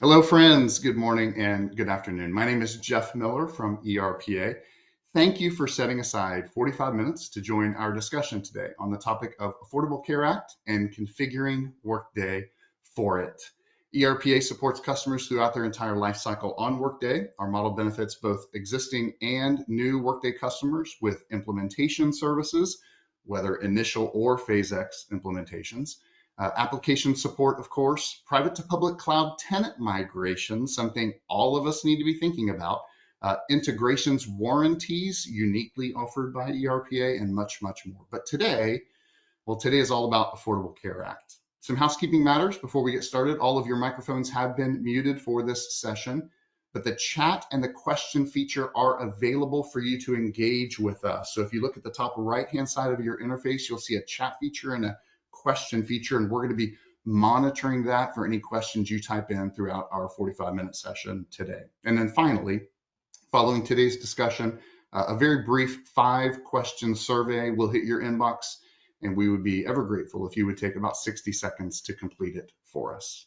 Hello, friends. Good morning and good afternoon. My name is Jeff Miller from ERPA. Thank you for setting aside 45 minutes to join our discussion today on the topic of Affordable Care Act and configuring Workday for it. ERPA supports customers throughout their entire life cycle on Workday. Our model benefits both existing and new Workday customers with implementation services, whether initial or phase X implementations. Application support, of course, private to public cloud tenant migration, something all of us need to be thinking about, integrations, warranties uniquely offered by ERPA, and much, much more. But today is all about Affordable Care Act. Some housekeeping matters before we get started. All of your microphones have been muted for this session, but the chat and the question feature are available for you to engage with us. So if you look at the top right-hand side of your interface, you'll see a chat feature and a question feature, and we're going to be monitoring that for any questions you type in throughout our 45-minute session today. And then finally, following today's discussion, a very brief 5-question survey will hit your inbox, and we would be ever grateful if you would take about 60 seconds to complete it for us.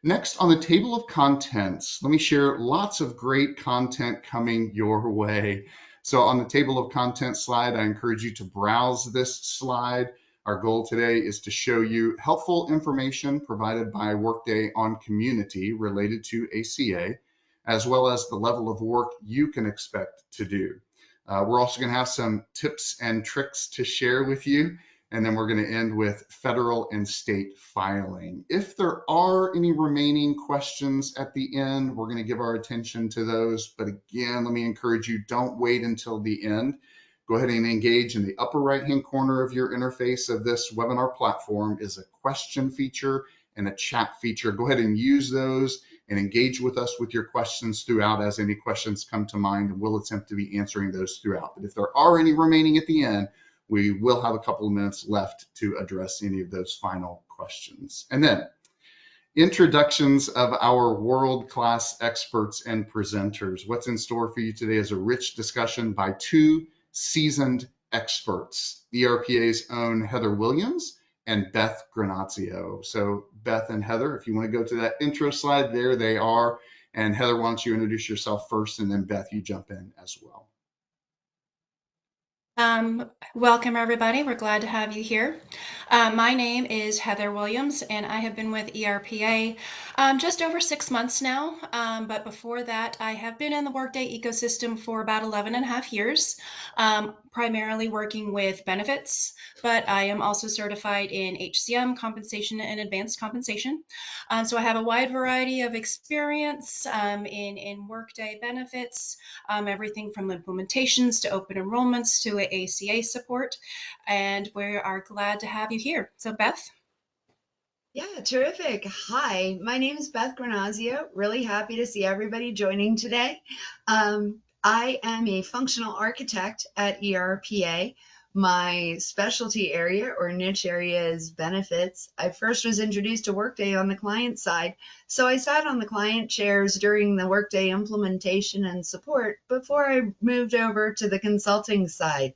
Next, on the table of contents, let me share lots of great content coming your way. So on the table of contents slide, I encourage you to browse this slide. Our goal today is to show you helpful information provided by Workday on Community related to ACA, as well as the level of work you can expect to do. We're also going to have some tips and tricks to share with you, and then we're going to end with federal and state filing. If there are any remaining questions at the end, we're going to give our attention to those. But again, let me encourage you, don't wait until the end. Go ahead and engage. In the upper right-hand corner of your interface of this webinar platform is a question feature and a chat feature. Go ahead and use those and engage with us with your questions throughout as any questions come to mind, and we'll attempt to be answering those throughout. But if there are any remaining at the end, we will have a couple of minutes left to address any of those final questions. And then introductions of our world-class experts and presenters. What's in store for you today is a rich discussion by 2 seasoned experts, ERPA's own Heather Williams and Beth Granazio. So Beth and Heather, if you want to go to that intro slide, there they are. And Heather, why don't you introduce yourself first, and then Beth, you jump in as well. Welcome everybody. We're glad to have you here. My name is Heather Williams, and I have been with ERPA just over 6 months now. But before that, I have been in the Workday ecosystem for about 11.5 years, primarily working with benefits, but I am also certified in HCM, compensation and advanced compensation. So I have a wide variety of experience in Workday benefits, everything from implementations to open enrollments to ACA support, and we are glad to have you here. So Beth? Yeah, terrific. Hi, my name is Beth Granazio. Really happy to see everybody joining today. I am a functional architect at ERPA. My specialty area or niche area is benefits. I first was introduced to Workday on the client side, so I sat on the client chairs during the Workday implementation and support before I moved over to the consulting side.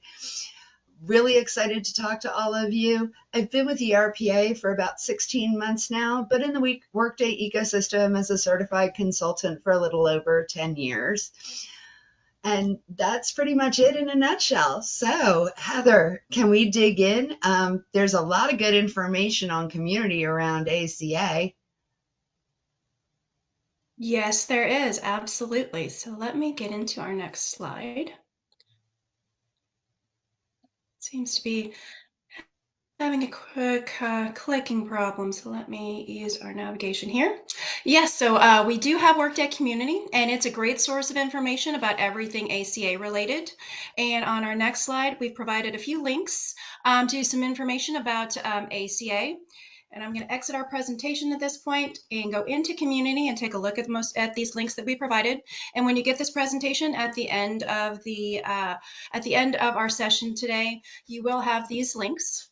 Really excited to talk to all of you. I've been with ERPA for about 16 months now, but in the Workday ecosystem as a certified consultant for a little over 10 years. And that's pretty much it in a nutshell. So Heather, can we dig in? There's a lot of good information on community around ACA. Yes, there is, absolutely. So let me get into our next slide. Seems to be having a quick clicking problem, so let me use our navigation here. Yes, so we do have Workday Community, and it's a great source of information about everything ACA related. And on our next slide, we've provided a few links to some information about ACA. And I'm going to exit our presentation at this point and go into Community and take a look at these links that we provided. And when you get this presentation at the end of our session today, you will have these links.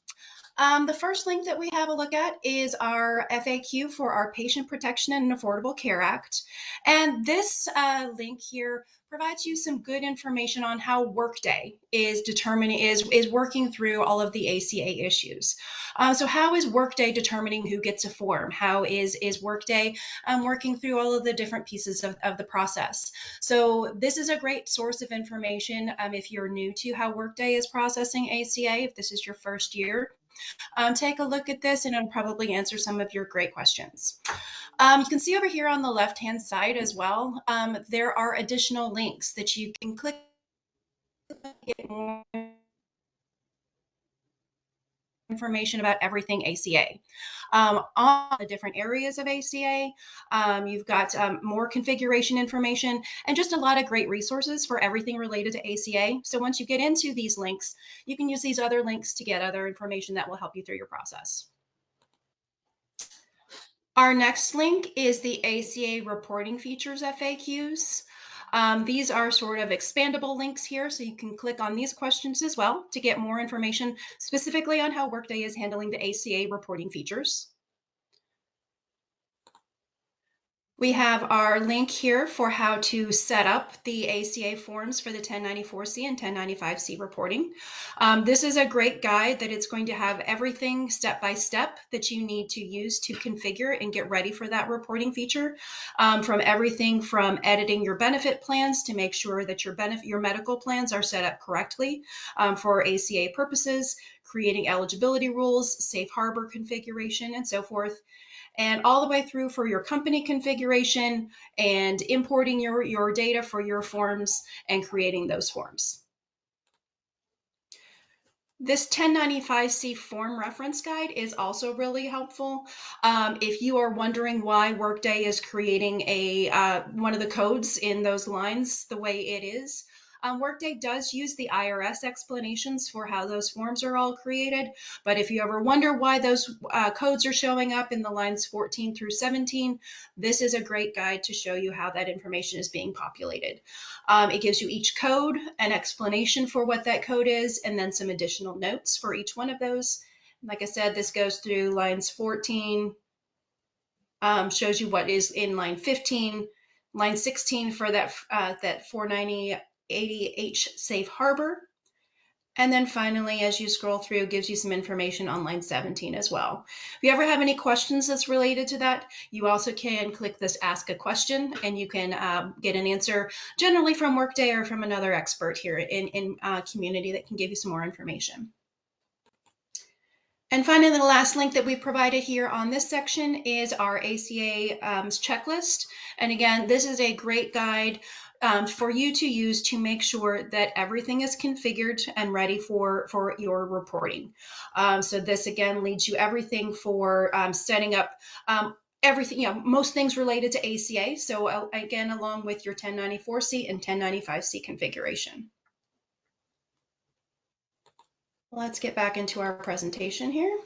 The first link that we have a look at is our FAQ for our Patient Protection and Affordable Care Act. And this link here provides you some good information on how Workday is working through all of the ACA issues. So how is Workday determining who gets a form? How is Workday working through all of the different pieces of the process? So this is a great source of information if you're new to how Workday is processing ACA, if this is your first year. Take a look at this and it'll probably answer some of your great questions. You can see over here on the left-hand side as well, there are additional links that you can click to get more information about everything ACA. On the different areas of ACA, you've got more configuration information and just a lot of great resources for everything related to ACA. So once you get into these links, you can use these other links to get other information that will help you through your process. Our next link is the ACA reporting features FAQs. These are sort of expandable links here, so you can click on these questions as well to get more information specifically on how Workday is handling the ACA reporting features. We have our link here for how to set up the ACA forms for the 1094C and 1095C reporting. This is a great guide that it's going to have everything step by step that you need to use to configure and get ready for that reporting feature, from everything from editing your benefit plans to make sure that your medical plans are set up correctly for ACA purposes, creating eligibility rules, safe harbor configuration, and so forth, and all the way through for your company configuration and importing your data for your forms and creating those forms. This 1095C form reference guide is also really helpful. If you are wondering why Workday is creating one of the codes in those lines the way it is, Workday does use the IRS explanations for how those forms are all created, but if you ever wonder why those codes are showing up in the lines 14 through 17, this is a great guide to show you how that information is being populated. It gives you each code, an explanation for what that code is, and then some additional notes for each one of those. Like I said, this goes through lines 14, shows you what is in line 15, line 16 for that 49080H safe harbor. And then finally, as you scroll through, it gives you some information on line 17 as well. If you ever have any questions that's related to that, you also can click this Ask a Question, and you can get an answer generally from Workday or from another expert here in community that can give you some more information. And finally, the last link that we provided here on this section is our ACA checklist. And again, this is a great guide for you to use to make sure that everything is configured and ready for your reporting. So this again leads you everything for setting up everything, most things related to ACA. So again, along with your 1094C and 1095C configuration. Let's get back into our presentation here.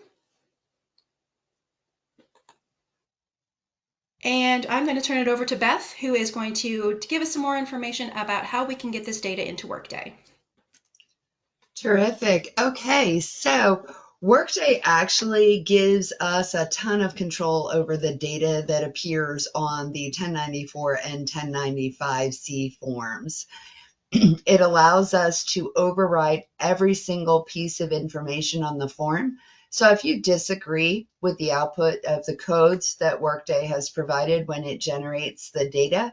And I'm going to turn it over to Beth, who is going to give us some more information about how we can get this data into Workday. Terrific. Okay, so Workday actually gives us a ton of control over the data that appears on the 1094 and 1095C forms. It allows us to override every single piece of information on the form. So if you disagree with the output of the codes that Workday has provided when it generates the data,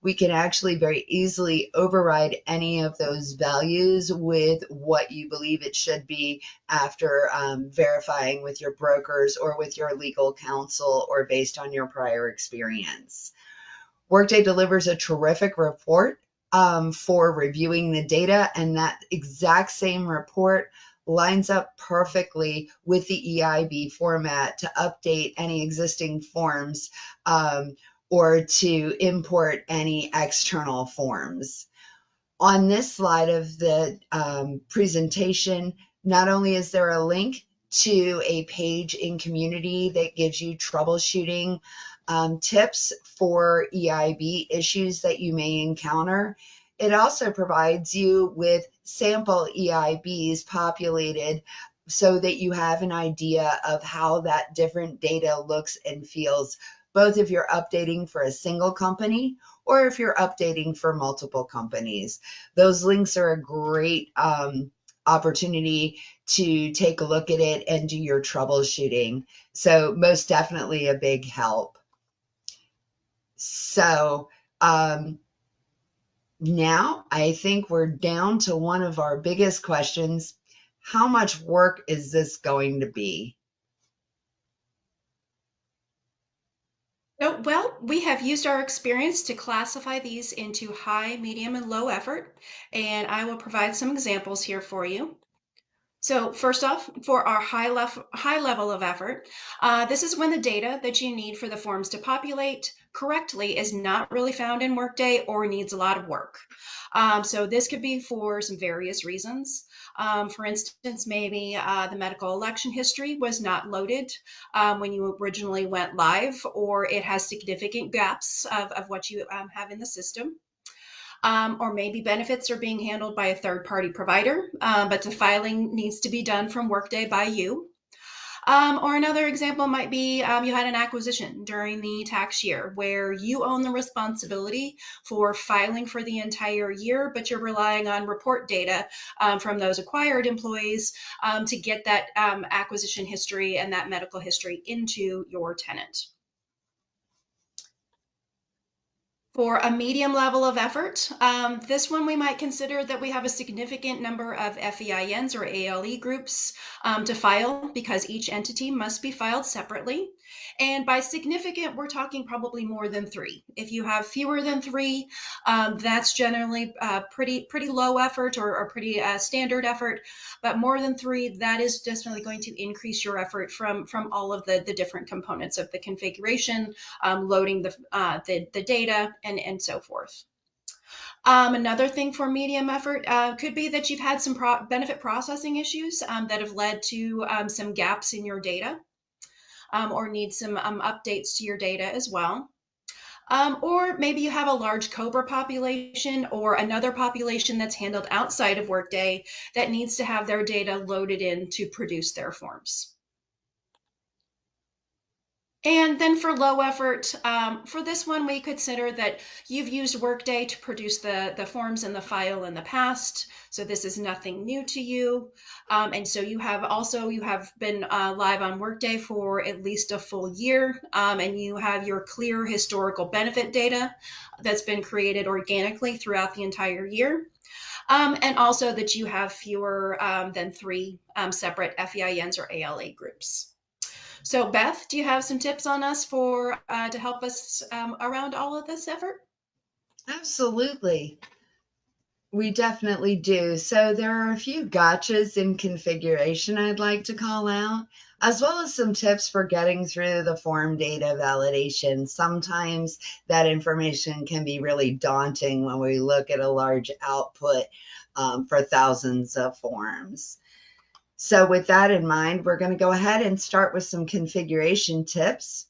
we can actually very easily override any of those values with what you believe it should be after verifying with your brokers or with your legal counsel or based on your prior experience. Workday delivers a terrific report for reviewing the data, and that exact same report lines up perfectly with the EIB format to update any existing forms or to import any external forms. On this slide of the presentation, not only is there a link to a page in Community that gives you troubleshooting tips for EIB issues that you may encounter, it also provides you with sample EIBs populated so that you have an idea of how that different data looks and feels, both if you're updating for a single company or if you're updating for multiple companies. Those links are a great opportunity to take a look at it and do your troubleshooting. So most definitely a big help. So now I think we're down to one of our biggest questions. How much work is this going to be? Oh, well, we have used our experience to classify these into high, medium, and low effort, and I will provide some examples here for you. So first off, for our high level of effort, this is when the data that you need for the forms to populate correctly is not really found in Workday or needs a lot of work. So this could be for some various reasons. For instance, maybe the medical election history was not loaded when you originally went live, or it has significant gaps of what you have in the system. Or maybe benefits are being handled by a third-party provider, but the filing needs to be done from Workday by you. Or another example might be you had an acquisition during the tax year where you own the responsibility for filing for the entire year, but you're relying on report data from those acquired employees to get that acquisition history and that medical history into your tenant. For a medium level of effort, this one we might consider that we have a significant number of FEINs or ALE groups to file because each entity must be filed separately. And by significant, we're talking probably more than 3. If you have fewer than 3, that's generally pretty low effort or pretty standard effort. But more than 3, that is definitely going to increase your effort from all of the different components of the configuration, loading the data, and so forth. Another thing for medium effort could be that you've had some benefit processing issues that have led to some gaps in your data or need some updates to your data as well. Or maybe you have a large COBRA population or another population that's handled outside of Workday that needs to have their data loaded in to produce their forms. And then for low effort, for this one, we consider that you've used Workday to produce the forms in the file in the past. So this is nothing new to you. And so you have been live on Workday for at least a full year, and you have your clear historical benefit data that's been created organically throughout the entire year. And also that you have fewer than 3 separate FEINs or ALA groups. So Beth, do you have some tips on us for to help us around all of this effort? Absolutely. We definitely do. So there are a few gotchas in configuration I'd like to call out, as well as some tips for getting through the form data validation. Sometimes that information can be really daunting when we look at a large output for thousands of forms. So with that in mind, we're going to go ahead and start with some configuration tips.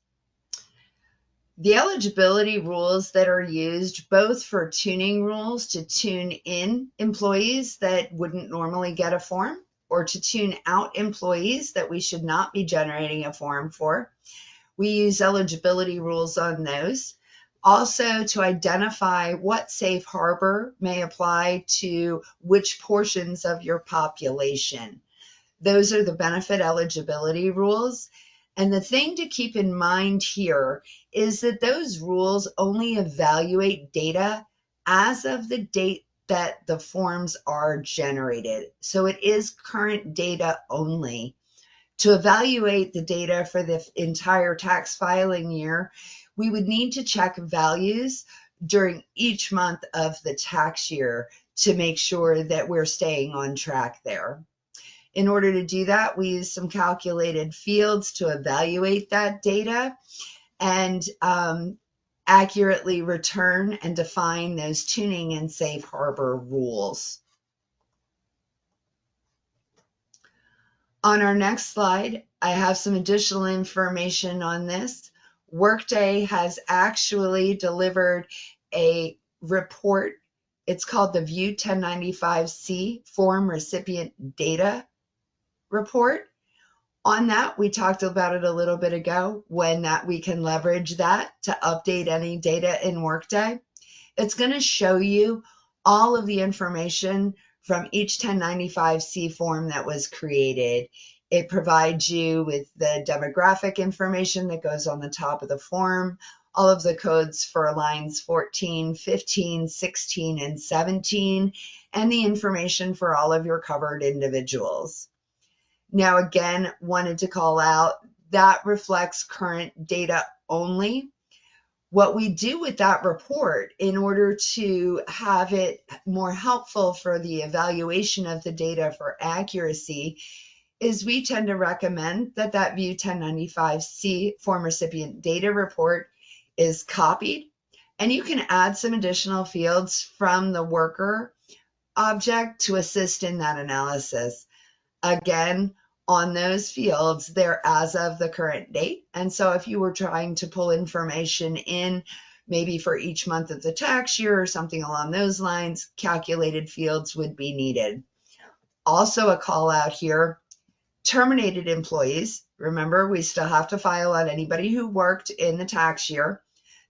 The eligibility rules that are used both for tuning rules to tune in employees that wouldn't normally get a form or to tune out employees that we should not be generating a form for. We use eligibility rules on those. Also to identify what safe harbor may apply to which portions of your population. Those are the benefit eligibility rules. And the thing to keep in mind here is that those rules only evaluate data as of the date that the forms are generated. So it is current data only. To evaluate the data for the entire tax filing year, we would need to check values during each month of the tax year to make sure that we're staying on track there. In order to do that, we use some calculated fields to evaluate that data and accurately return and define those tuning and safe harbor rules. On our next slide, I have some additional information on this. Workday has actually delivered a report. It's called the View 1095C Form Recipient Data report. On that, we talked about it a little bit ago, when that we can leverage that to update any data in Workday. It's going to show you all of the information from each 1095-C form that was created. It provides you with the demographic information that goes on the top of the form, all of the codes for lines 14, 15, 16, and 17, and the information for all of your covered individuals. Now, again, wanted to call out that reflects current data only. What we do with that report in order to have it more helpful for the evaluation of the data for accuracy is we tend to recommend that that View 1095-C form recipient data report is copied, and you can add some additional fields from the worker object to assist in that analysis. Again, on those fields, they're as of the current date. And so if you were trying to pull information in, maybe for each month of the tax year or something along those lines, calculated fields would be needed. Also a call out here, terminated employees. Remember, we still have to file on anybody who worked in the tax year.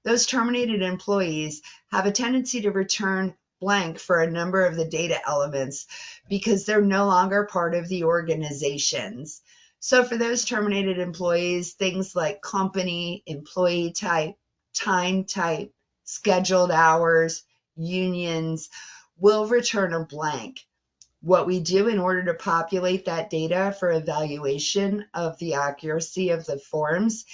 Those terminated employees have a tendency to return blank for a number of the data elements because they're no longer part of the organizations. So for those terminated employees, things like company, employee type, time type, scheduled hours, unions will return a blank. What we do in order to populate that data for evaluation of the accuracy of the forms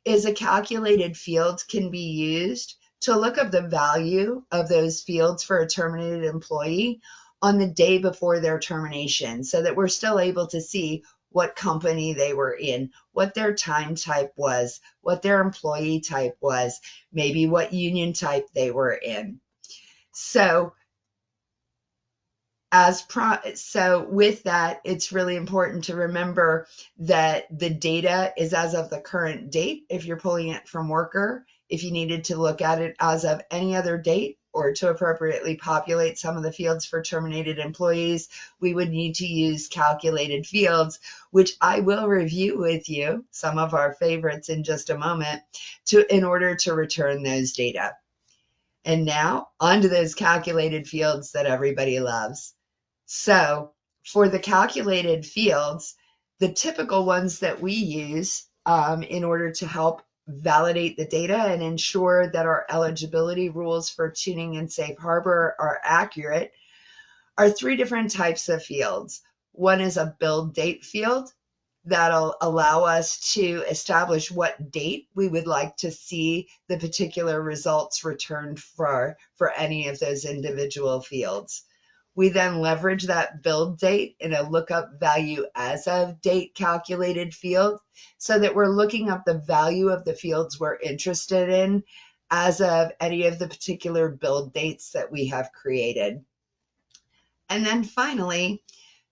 is a calculated field can be used to look up the value of those fields for a terminated employee on the day before their termination, so that we're still able to see what company they were in, what their time type was, what their employee type was, maybe what union type they were in. So with that, it's really important to remember that the data is as of the current date if you're pulling it from Worker. If you needed to look at it as of any other date or to appropriately populate some of the fields for terminated employees, we would need to use calculated fields, which I will review with you, some of our favorites in just a moment, in order to return those data. And now onto those calculated fields that everybody loves. So for the calculated fields, the typical ones that we use in order to help validate the data and ensure that our eligibility rules for tuning and safe harbor are accurate are three different types of fields. One is a build date field that'll allow us to establish what date we would like to see the particular results returned for any of those individual fields. We then leverage that build date in a lookup value as of date calculated field so that we're looking up the value of the fields we're interested in as of any of the particular build dates that we have created. And then finally,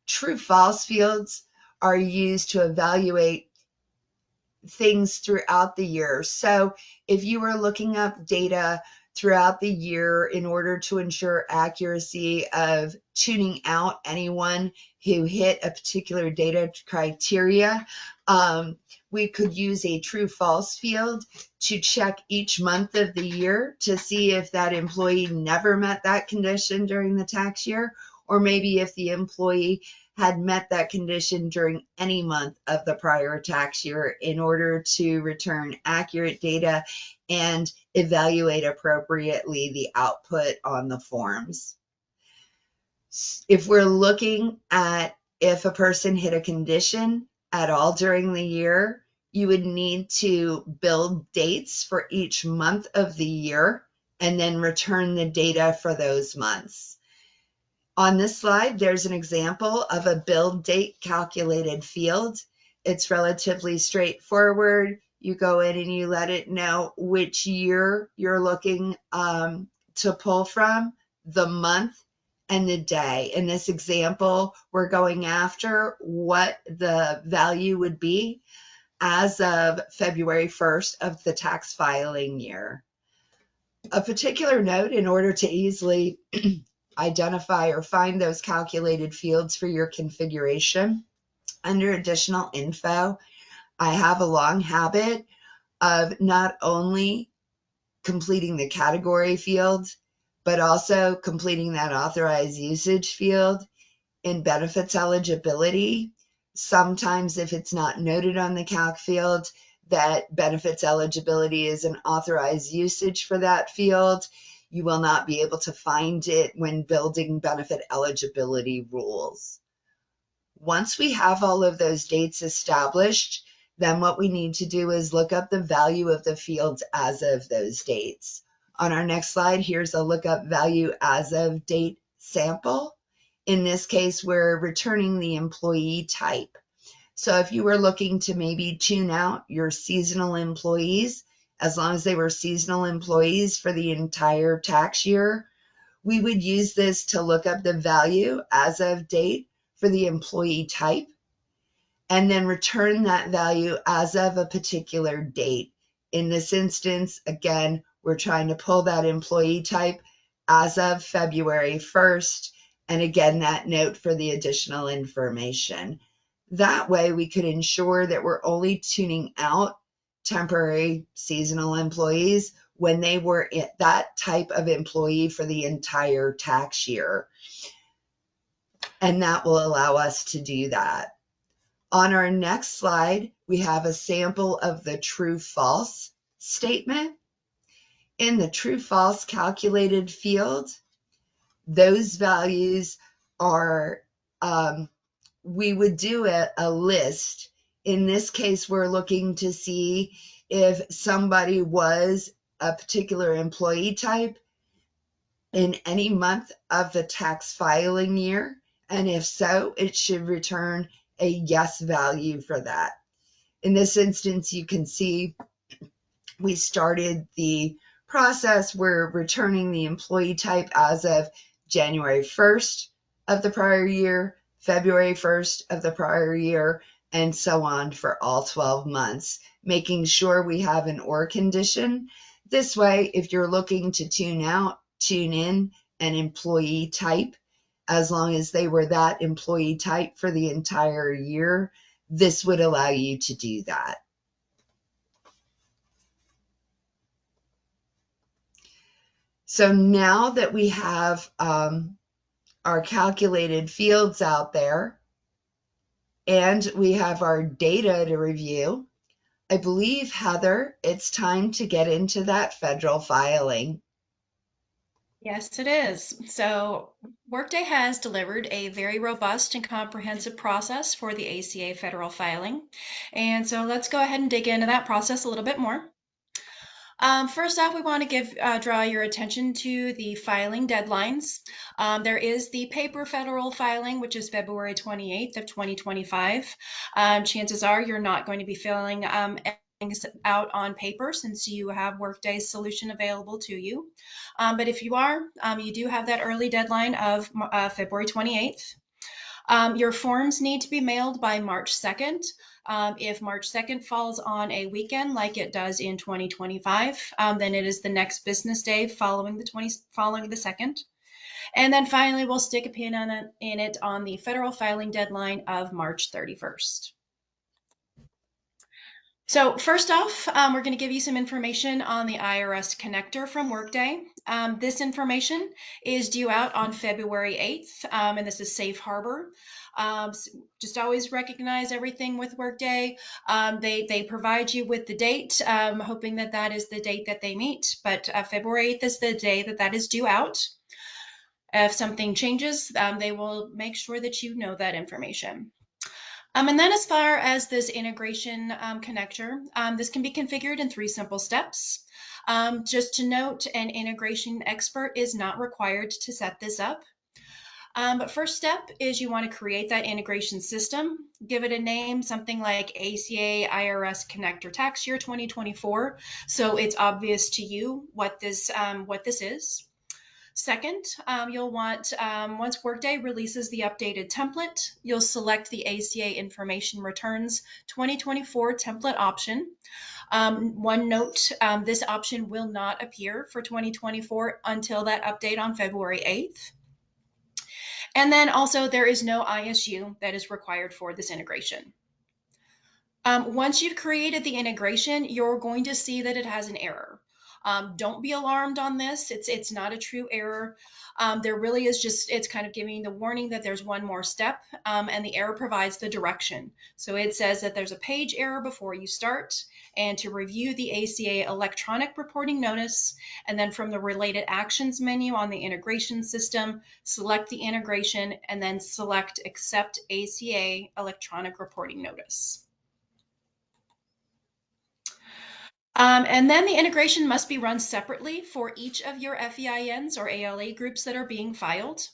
true-false fields are used to evaluate things throughout the year. So if you were looking up data throughout the year in order to ensure accuracy of tuning out anyone who hit a particular data criteria, we could use a true-false field to check each month of the year to see if that employee never met that condition during the tax year, or maybe if the employee had met that condition during any month of the prior tax year in order to return accurate data and evaluate appropriately the output on the forms. If we're looking at if a person hit a condition at all during the year, you would need to build dates for each month of the year and then return the data for those months. On this slide, there's an example of a build date calculated field. It's relatively straightforward. You go in and you let it know which year you're looking to pull from, the month, and the day. In this example, we're going after what the value would be as of February 1st of the tax filing year. A particular note, in order to easily identify or find those calculated fields for your configuration, Under additional info, I have a long habit of not only completing the category field, but also completing that authorized usage field in benefits eligibility. Sometimes if it's not noted on the calc field that benefits eligibility is an authorized usage for that field, you will not be able to find it when building benefit eligibility rules. Once we have all of those dates established, then what we need to do is look up the value of the fields as of those dates. On our next slide, here's a lookup value as of date sample. In this case, we're returning the employee type. So if you were looking to maybe tune out your seasonal employees, as long as they were seasonal employees for the entire tax year, we would use this to look up the value as of date for the employee type and then return that value as of a particular date. In this instance, again, we're trying to pull that employee type as of February 1st, and again, that note for the additional information. That way, we could ensure that we're only tuning out temporary seasonal employees when they were that type of employee for the entire tax year. And that will allow us to do that. On our next slide, we have a sample of the true-false statement. In the true-false calculated field, those values are, we would do a list. In this case, we're looking to see if somebody was a particular employee type in any month of the tax filing year, and if so, it should return a yes value for that. In this instance, you can see we started the process. We're returning the employee type as of January 1st of the prior year, February 1st of the prior year, and so on for all 12 months, making sure we have an or condition. This way, if you're looking to tune out, tune in an employee type, as long as they were that employee type for the entire year, this would allow you to do that. So now that we have our calculated fields out there and we have our data to review, I believe, Heather, it's time to get into that federal filing. Yes, it is. So Workday has delivered a very robust and comprehensive process for the ACA federal filing. And so let's go ahead and dig into that process a little bit more. First off, we want to draw your attention to the filing deadlines. There is the paper federal filing, which is February 28th of 2025. Chances are you're not going to be filling things out on paper since you have Workday's solution available to you. But if you are, you do have that early deadline of February 28th. Your forms need to be mailed by March 2nd. If March 2nd falls on a weekend like it does in 2025, then it is the next business day following the 2nd. And then finally, we'll stick a pin in it on the federal filing deadline of March 31st. So first off, we're going to give you some information on the IRS connector from Workday. This information is due out on February 8th, and this is safe harbor. Just always recognize everything with Workday. They provide you with the date, hoping that that is the date that they meet, but February 8th is the day that that is due out. If something changes, they will make sure that you know that information. And then as far as this integration connector, this can be configured in 3 simple steps. Just to note, an integration expert is not required to set this up. But first step is you want to create that integration system, give it a name, something like ACA IRS Connector Tax Year 2024, so it's obvious to you what this is. Second, you'll want, once Workday releases the updated template, you'll select the ACA Information Returns 2024 template option. One note, this option will not appear for 2024 until that update on February 8th. And then also there is no ISU that is required for this integration. Once you've created the integration, you're going to see that it has an error. Don't be alarmed on this. It's not a true error. There really is just, it's kind of giving the warning that there's one more step, and the error provides the direction. So it says that there's a page error before you start, and to review the ACA electronic reporting notice, and then from the related actions menu on the integration system, select the integration and then select accept ACA electronic reporting notice. And then the integration must be run separately for each of your FEINs or ALA groups that are being filed.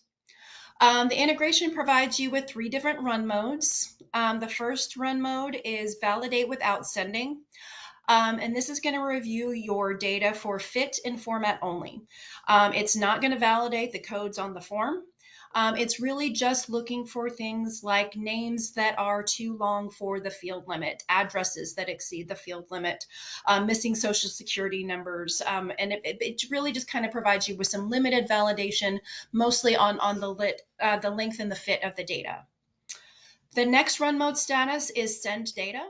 The integration provides you with 3 different run modes. The first run mode is validate without sending. And this is going to review your data for fit and format only. It's not going to validate the codes on the form. It's really just looking for things like names that are too long for the field limit, addresses that exceed the field limit, missing social security numbers, and it really just kind of provides you with some limited validation, mostly on the length and the fit of the data. The next run mode status is send data.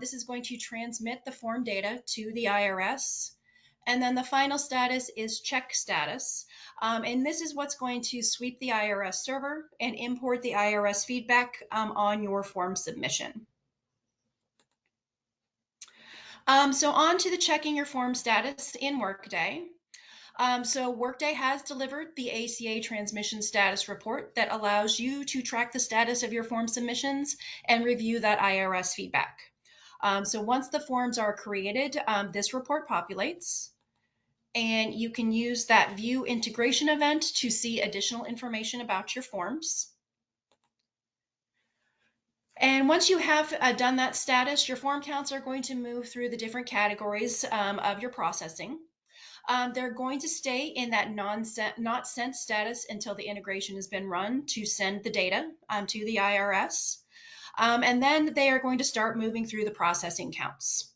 This is going to transmit the form data to the IRS. And then the final status is check status. And this is what's going to sweep the IRS server and import the IRS feedback on your form submission. So on to the checking your form status in Workday. So Workday has delivered the ACA transmission status report that allows you to track the status of your form submissions and review that IRS feedback. So once the forms are created, this report populates, and you can use that view integration event to see additional information about your forms. And once you have done that status, your form counts are going to move through the different categories of your processing. They're going to stay in that not sent status until the integration has been run to send the data to the IRS. And then they are going to start moving through the processing counts.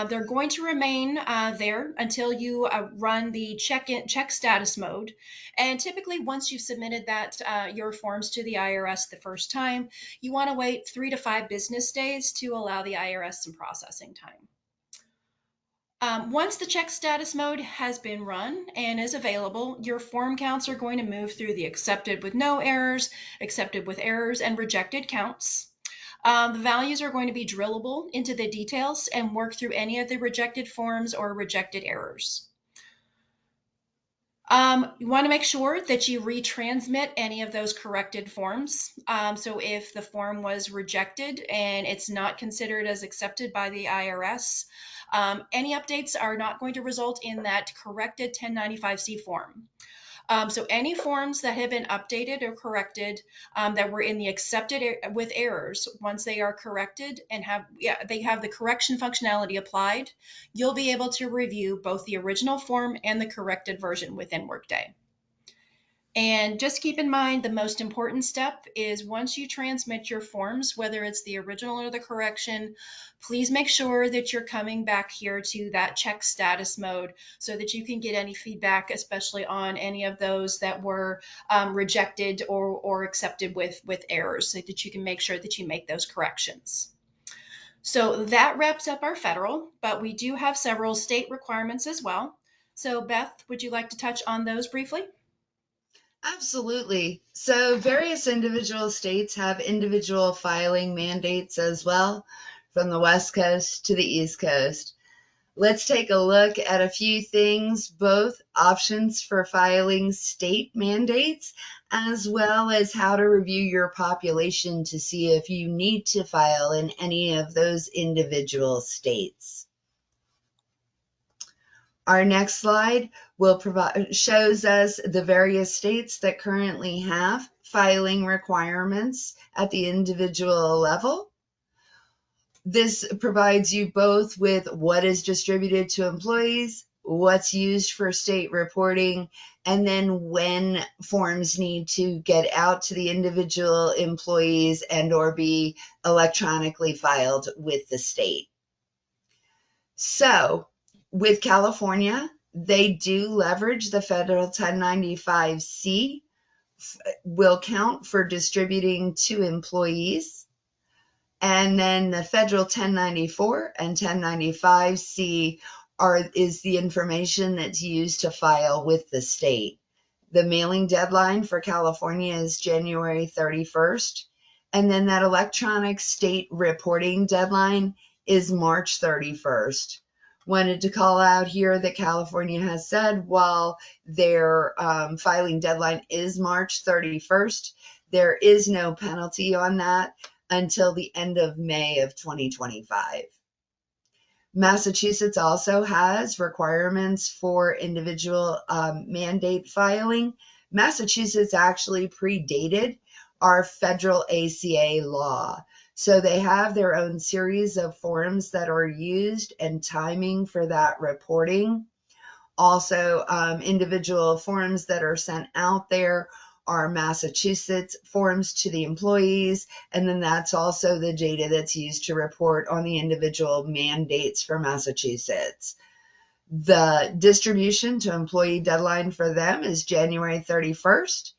They're going to remain there until you run the check status mode. And typically, once you've submitted your forms to the IRS the first time, you want to wait 3 to 5 business days to allow the IRS some processing time. Once the check status mode has been run and is available, your form counts are going to move through the accepted with no errors, accepted with errors, and rejected counts. The values are going to be drillable into the details and work through any of the rejected forms or rejected errors. You want to make sure that you retransmit any of those corrected forms. So if the form was rejected and it's not considered as accepted by the IRS, any updates are not going to result in that corrected 1095-C form. So any forms that have been updated or corrected that were in the accepted with errors, once they are corrected and they have the correction functionality applied, you'll be able to review both the original form and the corrected version within Workday. And just keep in mind, the most important step is once you transmit your forms, whether it's the original or the correction, please make sure that you're coming back here to that check status mode so that you can get any feedback, especially on any of those that were rejected or accepted with errors, so that you can make sure that you make those corrections. So that wraps up our federal, but we do have several state requirements as well. So Beth, would you like to touch on those briefly? Absolutely. So various individual states have individual filing mandates as well, from the West Coast to the East Coast. Let's take a look at a few things, both options for filing state mandates, as well as how to review your population to see if you need to file in any of those individual states. Our next slide shows us the various states that currently have filing requirements at the individual level. This provides you both with what is distributed to employees, what's used for state reporting, and then when forms need to get out to the individual employees and or be electronically filed with the state. So, with California, they do leverage the federal 1095-C will count for distributing to employees. And then the federal 1094 and 1095C is the information that's used to file with the state. The mailing deadline for California is January 31st. And then that electronic state reporting deadline is March 31st. Wanted to call out here that California has said while their filing deadline is March 31st, there is no penalty on that until the end of May of 2025. Massachusetts also has requirements for individual mandate filing. Massachusetts actually predated our federal ACA law. So they have their own series of forms that are used and timing for that reporting. Also, individual forms that are sent out there are Massachusetts forms to the employees, and then that's also the data that's used to report on the individual mandates for Massachusetts. The distribution to employee deadline for them is January 31st,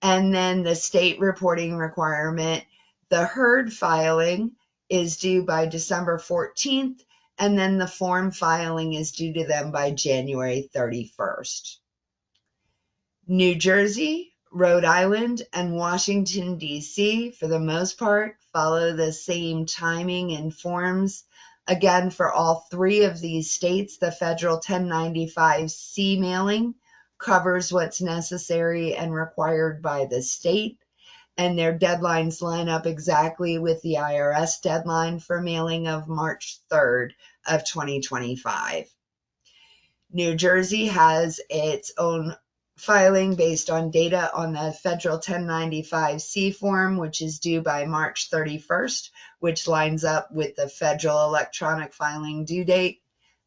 and then the state reporting requirement, the herd filing is due by December 14th, and then the form filing is due to them by January 31st. New Jersey, Rhode Island, and Washington, D.C., for the most part, follow the same timing and forms. Again, for all three of these states, the federal 1095C mailing covers what's necessary and required by the state, and their deadlines line up exactly with the IRS deadline for mailing of March 3rd of 2025. New Jersey has its own filing based on data on the federal 1095C form, which is due by March 31st, which lines up with the federal electronic filing due date,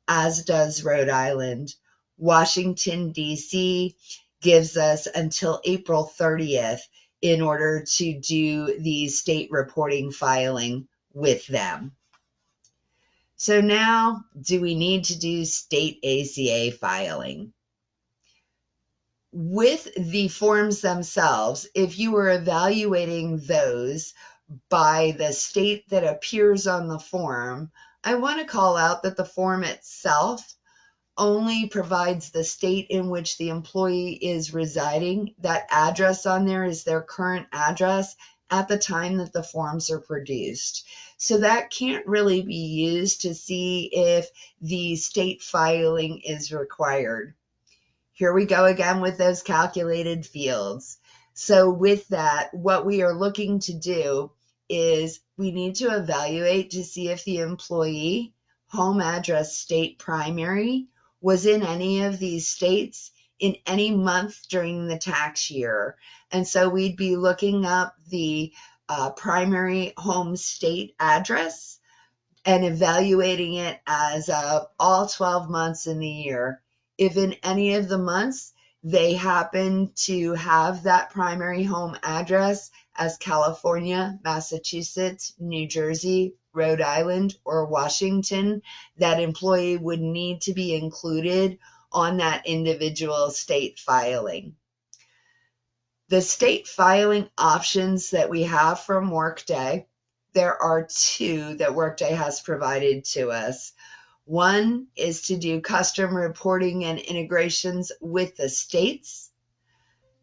as does Rhode Island. Washington, D.C. gives us until April 30th in order to do the state reporting filing with them. So now, do we need to do state ACA filing? With the forms themselves, if you were evaluating those by the state that appears on the form, I want to call out that the form itself only provides the state in which the employee is residing. That address on there is their current address at the time that the forms are produced. So that can't really be used to see if the state filing is required. Here we go again with those calculated fields. So with that, what we are looking to do is we need to evaluate to see if the employee home address state primary was in any of these states in any month during the tax year. And so we'd be looking up the primary home state address and evaluating it as of all 12 months in the year. If in any of the months they happen to have that primary home address as California, Massachusetts, New Jersey, Rhode Island, or Washington, that employee would need to be included on that individual state filing. The state filing options that we have from Workday, there are two that Workday has provided to us. One is to do custom reporting and integrations with the states.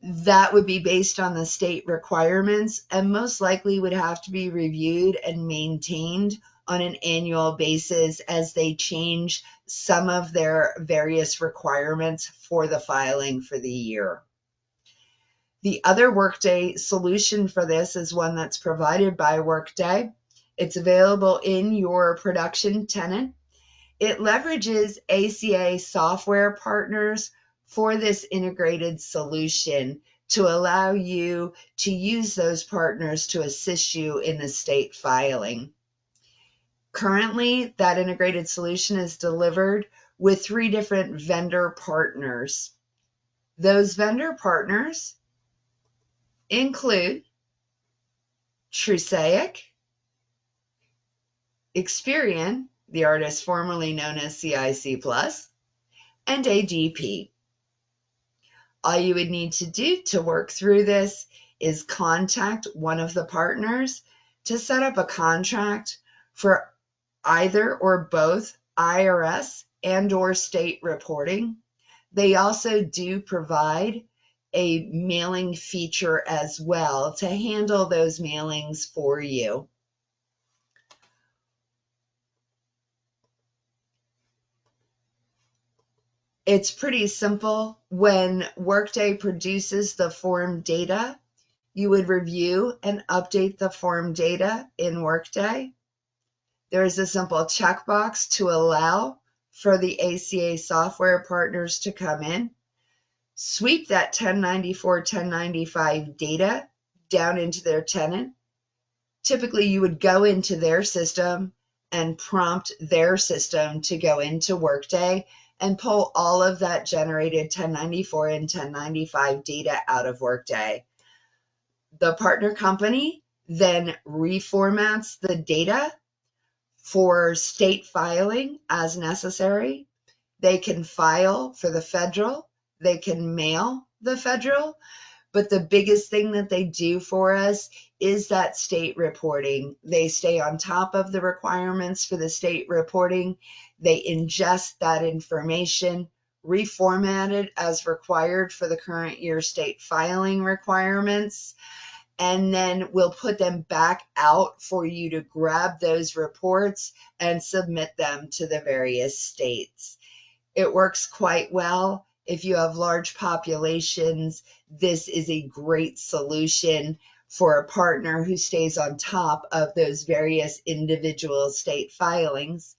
That would be based on the state requirements and most likely would have to be reviewed and maintained on an annual basis as they change some of their various requirements for the filing for the year. The other Workday solution for this is one that's provided by Workday. It's available in your production tenant. It leverages ACA software partners for this integrated solution to allow you to use those partners to assist you in the state filing. Currently, that integrated solution is delivered with 3 different vendor partners. Those vendor partners include Trusaic, Experian, the artist formerly known as CIC+, and ADP. All you would need to do to work through this is contact one of the partners to set up a contract for either or both IRS and or state reporting. They also do provide a mailing feature as well to handle those mailings for you. It's pretty simple. When Workday produces the form data, you would review and update the form data in Workday. There is a simple checkbox to allow for the ACA software partners to come in, sweep that 1094, 1095 data down into their tenant. Typically, you would go into their system and prompt their system to go into Workday and pull all of that generated 1094 and 1095 data out of Workday. The partner company then reformats the data for state filing as necessary. They can file for the federal, they can mail the federal, but the biggest thing that they do for us is that state reporting. They stay on top of the requirements for the state reporting. They ingest that information, reformat it as required for the current year state filing requirements, and then we'll put them back out for you to grab those reports and submit them to the various states. It works quite well. If you have large populations, this is a great solution for a partner who stays on top of those various individual state filings.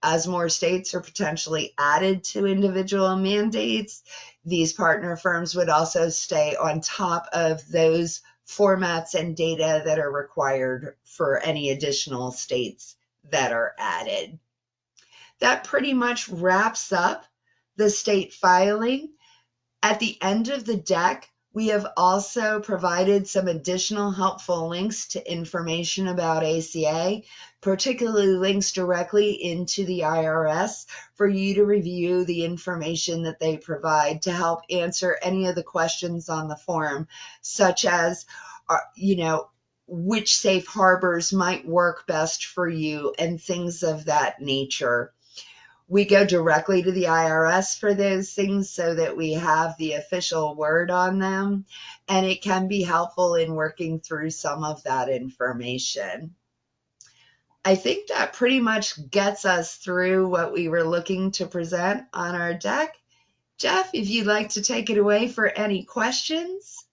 As more states are potentially added to individual mandates, these partner firms would also stay on top of those formats and data that are required for any additional states that are added. That pretty much wraps up the state filing. At the end of the deck, we have also provided some additional helpful links to information about ACA, particularly links directly into the IRS for you to review the information that they provide to help answer any of the questions on the form, such as, which safe harbors might work best for you and things of that nature. We go directly to the IRS for those things so that we have the official word on them, and it can be helpful in working through some of that information. I think that pretty much gets us through what we were looking to present on our deck. Jeff, if you'd like to take it away for any questions.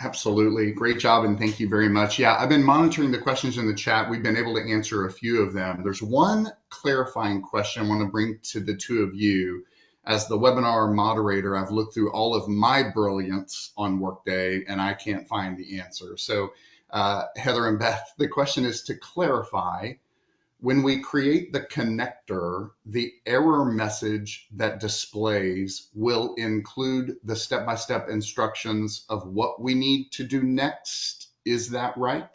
Absolutely. Great job, and thank you very much. Yeah, I've been monitoring the questions in the chat. We've been able to answer a few of them. There's one clarifying question I want to bring to the two of you. As the webinar moderator, I've looked through all of my brilliance on Workday, and I can't find the answer. So, Heather and Beth, the question is to clarify, when we create the connector, the error message that displays will include the step-by-step instructions of what we need to do next. Is that right?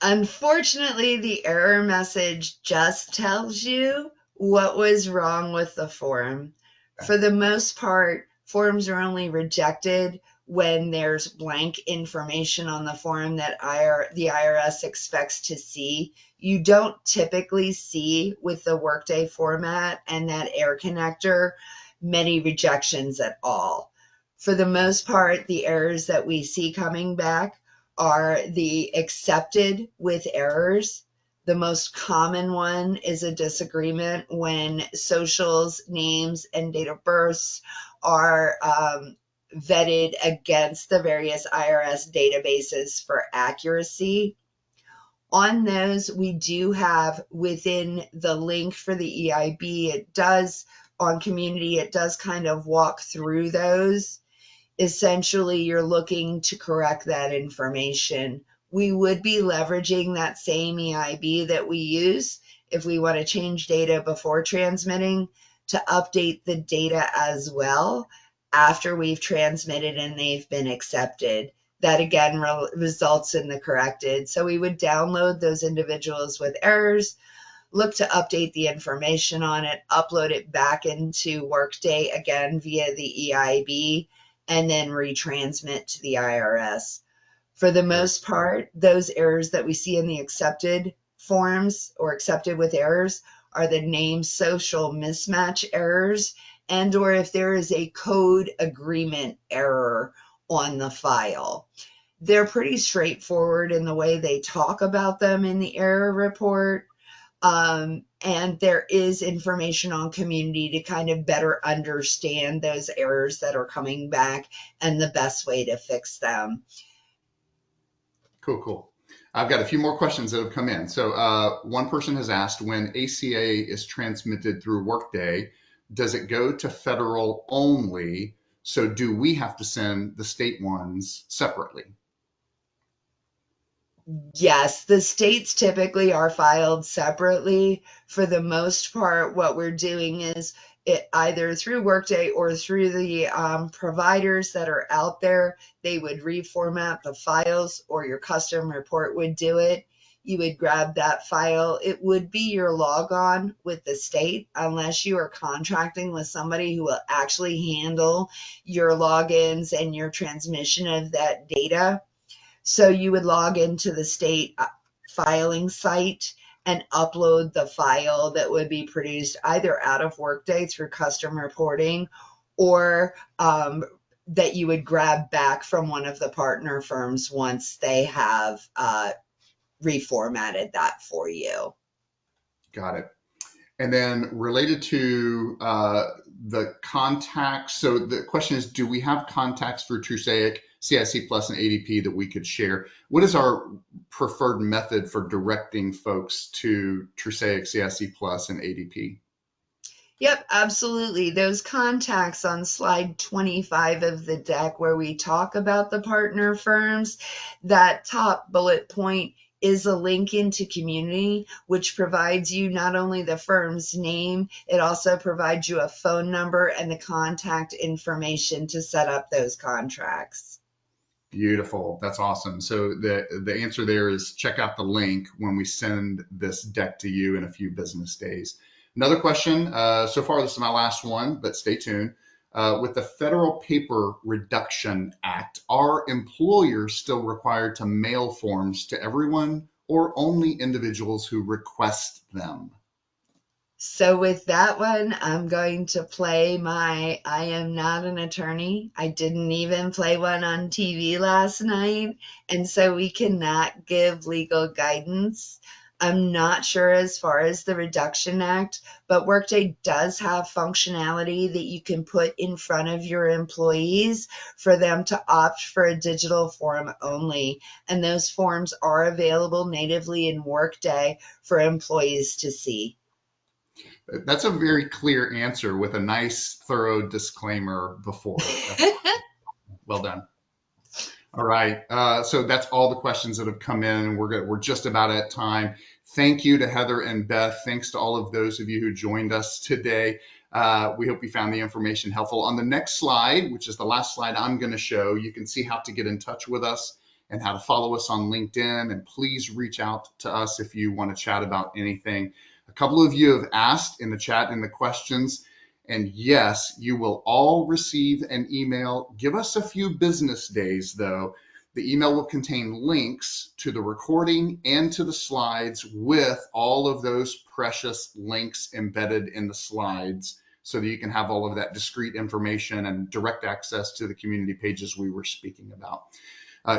Unfortunately, the error message just tells you what was wrong with the form. For the most part, forms are only rejected when there's blank information on the form that the IRS expects to see. You don't typically see with the Workday format and that error connector many rejections at all. For the most part, the errors that we see coming back are the accepted with errors. The most common one is a disagreement when socials, names, and date of births are vetted against the various IRS databases for accuracy. On those, we do have within the link for the EIB, on community, it does kind of walk through those. Essentially, you're looking to correct that information. We would be leveraging that same EIB that we use if we want to change data before transmitting to update the data as well after we've transmitted and they've been accepted. That again results in the corrected. So we would download those individuals with errors, look to update the information on it, upload it back into Workday again via the EIB, and then retransmit to the IRS. For the most part, those errors that we see in the accepted forms or accepted with errors are the name social mismatch errors, and or if there is a code agreement error on the file. They're pretty straightforward in the way they talk about them in the error report. And there is information on community to kind of better understand those errors that are coming back and the best way to fix them. Cool. I've got a few more questions that have come in. So one person has asked, when ACA is transmitted through Workday, does it go to federal only? So do we have to send the state ones separately? Yes, the states typically are filed separately. For the most part, what we're doing is it either through Workday or through the providers that are out there, they would reformat the files, or your custom report would do it. You would grab that file. It would be your logon with the state, unless you are contracting with somebody who will actually handle your logins and your transmission of that data. So you would log into the state filing site and upload the file that would be produced either out of Workday through custom reporting, or that you would grab back from one of the partner firms once they have reformatted that for you. Got it. And then related to the contacts, so the question is, do we have contacts for Trusaic, CIC Plus, and ADP that we could share? What is our preferred method for directing folks to Trusaic, CIC Plus, and ADP? Yep, absolutely. Those contacts on slide 25 of the deck, where we talk about the partner firms, that top bullet point is a link into community, which provides you not only the firm's name, it also provides you a phone number and the contact information to set up those contracts. Beautiful. That's awesome. So the answer there is check out the link when we send this deck to you in a few business days. Another question. So far, this is my last one, but stay tuned. With the Federal Paper Reduction Act, are employers still required to mail forms to everyone, or only individuals who request them? So with that one, I'm going to play I am not an attorney. I didn't even play one on TV last night. And so we cannot give legal guidance. I'm not sure as far as the Reduction Act, but Workday does have functionality that you can put in front of your employees for them to opt for a digital form only. And those forms are available natively in Workday for employees to see. That's a very clear answer with a nice, thorough disclaimer before. Well done. All right. So that's all the questions that have come in. We're just about at time. Thank you to Heather and Beth. Thanks to all of those of you who joined us today. We hope you found the information helpful. On the next slide, which is the last slide I'm going to show, you can see how to get in touch with us and how to follow us on LinkedIn. And please reach out to us if you want to chat about anything. A couple of you have asked in the chat in the questions, and yes, you will all receive an email. Give us a few business days, though. The email will contain links to the recording and to the slides, with all of those precious links embedded in the slides, so that you can have all of that discrete information and direct access to the community pages we were speaking about.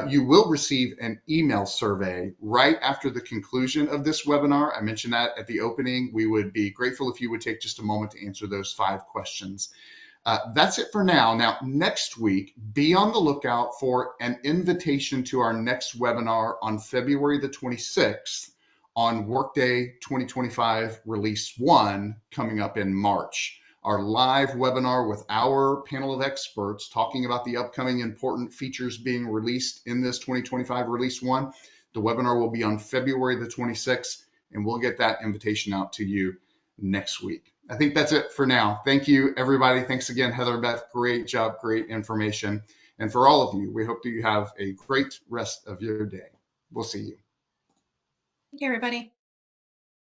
You will receive an email survey right after the conclusion of this webinar. I mentioned that at the opening. We would be grateful if you would take just a moment to answer those 5 questions. That's it for now. Now, next week, be on the lookout for an invitation to our next webinar on February the 26th on Workday 2025 Release 1, coming up in March. Our live webinar with our panel of experts talking about the upcoming important features being released in this 2025 Release 1. The webinar will be on February the 26th, and we'll get that invitation out to you next week. I think that's it for now. Thank you, everybody. Thanks again, Heather, Beth. Great job, great information. And for all of you, we hope that you have a great rest of your day. We'll see you. Thank you, everybody.